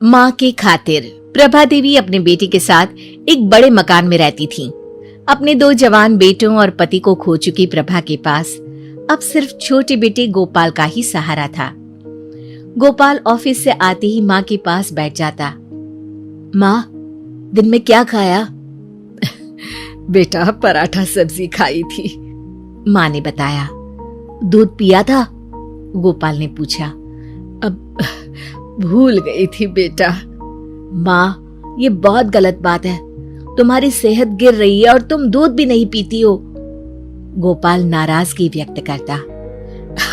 माँ की खातिर प्रभा देवी अपने बेटे के साथ एक बड़े मकान में रहती थीं। अपने 2 जवान बेटों और पति को खो चुकी प्रभा के पास अब सिर्फ छोटे बेटे गोपाल का ही सहारा था। गोपाल ऑफिस से आते ही माँ के पास बैठ जाता। माँ, दिन में क्या खाया? बेटा, पराठा सब्जी खाई थी, माँ ने बताया। दूध पिया था? गोपाल ने पूछा। अब भूल गई थी बेटा। माँ, ये बहुत गलत बात है। तुम्हारी सेहत गिर रही है और तुम दूध भी नहीं पीती हो। गोपाल नाराजगी व्यक्त करता।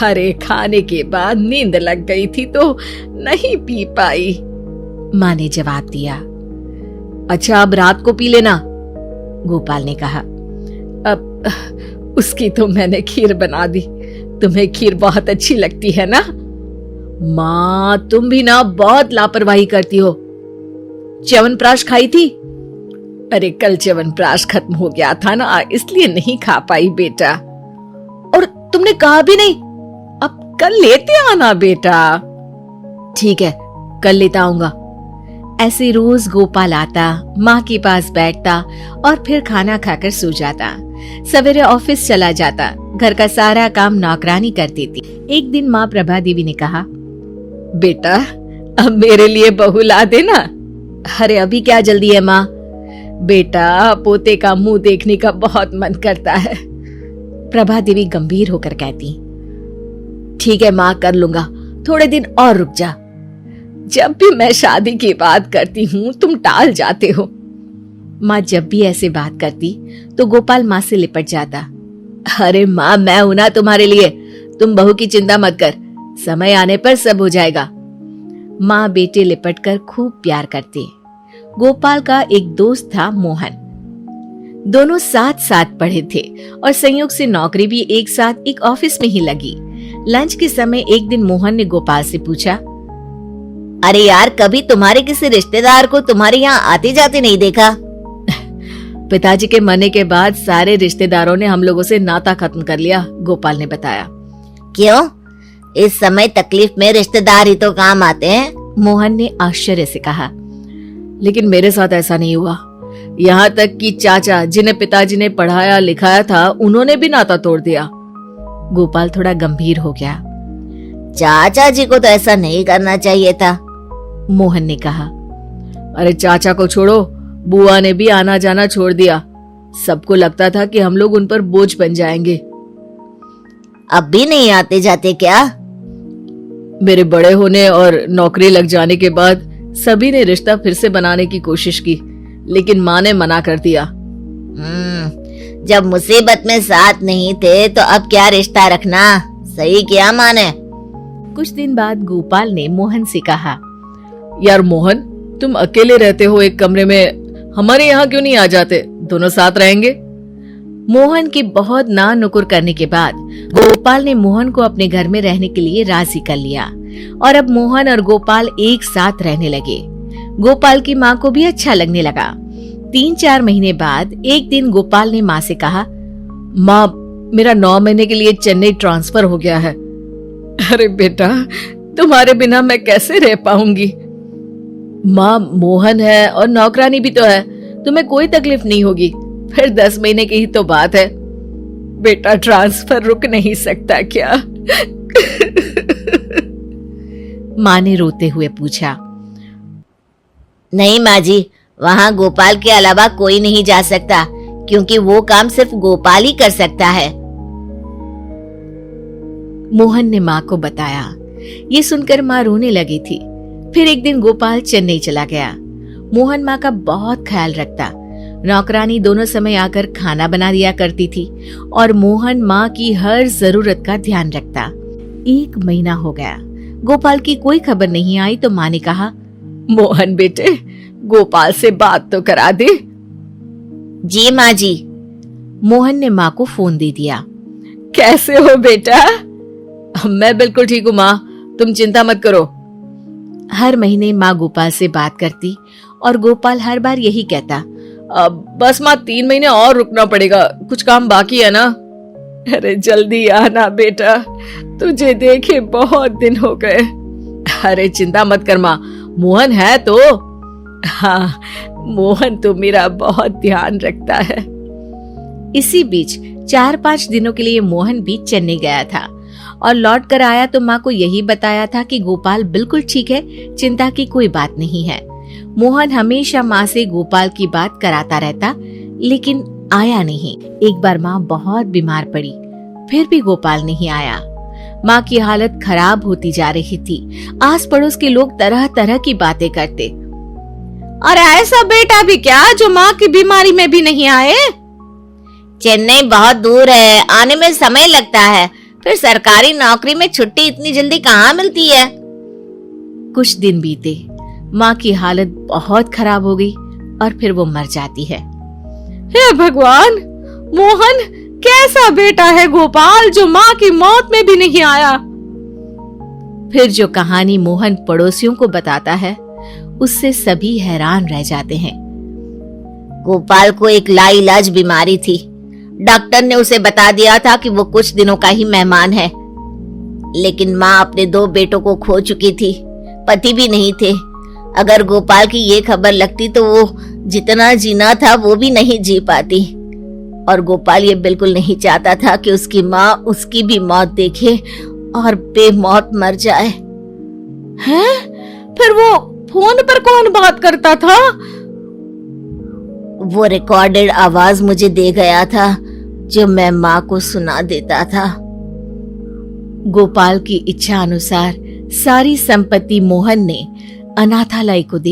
अरे, खाने के बाद नींद लग गई थी तो नहीं पी पाई, माँ ने जवाब दिया। अच्छा, अब रात को पी लेना, गोपाल ने कहा। अब उसकी तो मैंने खीर बना दी। तुम्हें खीर बहुत अच्छी लगती है ना? माँ, तुम भी ना बहुत लापरवाही करती हो। च्यवनप्राश खाई थी? अरे, कल च्यवनप्राश खत्म हो गया था ना, इसलिए नहीं खा पाई बेटा। और तुमने कहा भी नहीं। अब कल लेते आना बेटा। ठीक है, कल लेता आऊंगा। ऐसे रोज गोपाल आता, माँ के पास बैठता और फिर खाना खाकर सो जाता। सवेरे ऑफिस चला जाता। घर का सारा काम नौकरानी कर देती। एक दिन माँ प्रभा देवी ने कहा, बेटा, अब मेरे लिए बहू ला देना। अरे, अभी क्या जल्दी है माँ? बेटा, पोते का मुंह देखने का बहुत मन करता है, प्रभा देवी गंभीर होकर कहती। ठीक है माँ, कर लूंगा, थोड़े दिन और रुक जा। जब भी मैं शादी की बात करती हूँ तुम टाल जाते हो। माँ जब भी ऐसे बात करती तो गोपाल माँ से लिपट जाता। अरे माँ, मैं हूं ना तुम्हारे लिए, तुम बहू की चिंता मत कर, समय आने पर सब हो जाएगा। माँ बेटे लिपट कर खूब प्यार करते। गोपाल का एक दोस्त था मोहन। दोनों साथ साथ पढ़े थे और संयोग से नौकरी भी एक साथ एक ऑफिस में ही लगी। लंच के समय एक दिन मोहन ने गोपाल से पूछा, अरे यार, कभी तुम्हारे किसी रिश्तेदार को तुम्हारे यहाँ आते जाते नहीं देखा? पिताजी के मरने के बाद सारे रिश्तेदारों ने हम लोगों से नाता खत्म कर लिया, गोपाल ने बताया। क्यों? इस समय तकलीफ में रिश्तेदार ही तो काम आते हैं, मोहन ने आश्चर्य से कहा। लेकिन मेरे साथ ऐसा नहीं हुआ। यहाँ तक कि चाचा, जिन्हें पिताजी ने पढ़ाया लिखाया था, उन्होंने भी नाता तोड़ दिया। गोपाल थोड़ा गंभीर हो गया। चाचा जी को तो ऐसा नहीं करना चाहिए था, मोहन ने कहा। अरे चाचा को छोड़ो, बुआ ने भी आना जाना छोड़ दिया। सबको लगता था कि हम लोग उन पर बोझ बन जाएंगे। अब भी नहीं आते जाते क्या? मेरे बड़े होने और नौकरी लग जाने के बाद सभी ने रिश्ता फिर से बनाने की कोशिश की, लेकिन माँ ने मना कर दिया। जब मुसीबत में साथ नहीं थे तो अब क्या रिश्ता रखना? सही किया माँ ने। कुछ दिन बाद गोपाल ने मोहन से कहा, यार मोहन, तुम अकेले रहते हो एक कमरे में, हमारे यहाँ क्यों नहीं आ जाते? दोनों साथ रहेंगे। मोहन की बहुत ना नुकुर करने के बाद गोपाल ने मोहन को अपने घर में रहने के लिए राजी कर लिया और अब मोहन और गोपाल एक साथ रहने लगे। गोपाल की माँ को भी अच्छा लगने लगा। 3-4 महीने बाद एक दिन गोपाल ने माँ से कहा, माँ, मेरा 9 महीने के लिए चेन्नई ट्रांसफर हो गया है। अरे बेटा, तुम्हारे बिना मैं कैसे रह पाऊंगी? माँ, मोहन है और नौकरानी भी तो है, तुम्हें कोई तकलीफ नहीं होगी। फिर 10 महीने की ही तो बात है। बेटा, ट्रांसफर रुक नहीं सकता क्या? माँ ने रोते हुए पूछा। नहीं माँ जी, वहाँ गोपाल के अलावा कोई नहीं जा सकता, क्योंकि वो काम सिर्फ गोपाल ही कर सकता है, मोहन ने माँ को बताया। ये सुनकर माँ रोने लगी थी। फिर एक दिन गोपाल चेन्नई चला गया। मोहन माँ का बहुत ख्याल रखता। नौकरानी दोनों समय आकर खाना बना दिया करती थी और मोहन माँ की हर जरूरत का ध्यान रखता। 1 महीना हो गया, गोपाल की कोई खबर नहीं आई तो माँ ने कहा, मोहन बेटे, गोपाल से बात तो करा दे। जी माँ जी। मोहन ने माँ को फोन दे दिया। कैसे हो बेटा? मैं बिल्कुल ठीक हूँ माँ, तुम चिंता मत करो। हर महीने माँ गोपाल से बात करती और गोपाल हर बार यही कहता, बस माँ 3 महीने और रुकना पड़ेगा, कुछ काम बाकी है ना। अरे जल्दी आना बेटा, तुझे देखे बहुत दिन हो गए। अरे चिंता मत कर माँ, मोहन है तो। हाँ, मोहन तो मेरा बहुत ध्यान रखता है। इसी बीच 4-5 दिनों के लिए मोहन भी चेन्नई गया था और लौट कर आया तो माँ को यही बताया था कि गोपाल बिल्कुल ठीक है, चिंता की कोई बात नहीं है। मोहन हमेशा माँ से गोपाल की बात कराता रहता, लेकिन आया नहीं। एक बार माँ बहुत बीमार पड़ी, फिर भी गोपाल नहीं आया। माँ की हालत खराब होती जा रही थी। आस पड़ोस के लोग तरह तरह की बातें करते। और ऐसा बेटा भी क्या जो माँ की बीमारी में भी नहीं आए? चेन्नई बहुत दूर है, आने में समय लगता है। फिर सरकारी नौकरी में छुट्टी इतनी जल्दी कहाँ मिलती है? कुछ दिन बीते, माँ की हालत बहुत खराब हो गई और फिर वो मर जाती है। हे भगवान, मोहन कैसा बेटा है गोपाल जो माँ की मौत में भी नहीं आया। फिर जो कहानी मोहन पड़ोसियों को बताता है, उससे सभी हैरान रह जाते हैं। गोपाल को एक लाइलाज बीमारी थी। डॉक्टर ने उसे बता दिया था कि वो कुछ दिनों का ही मेहमान है, लेकिन माँ अपने 2 बेटों को खो चुकी थी, पति भी नहीं थे। अगर गोपाल की ये खबर लगती तो वो जितना जीना था वो भी नहीं जी पाती। और गोपाल ये बिल्कुल नहीं चाहता था कि उसकी माँ उसकी भी मौत देखे और बेमौत मर जाए। हैं? फिर वो फोन पर कौन बात करता था? वो रिकॉर्डेड आवाज मुझे दे गया था, जो मैं माँ को सुना देता था। गोपाल की इच्छा अनुसार सारी संपत्ति मोहन ने अनाथालय को दी।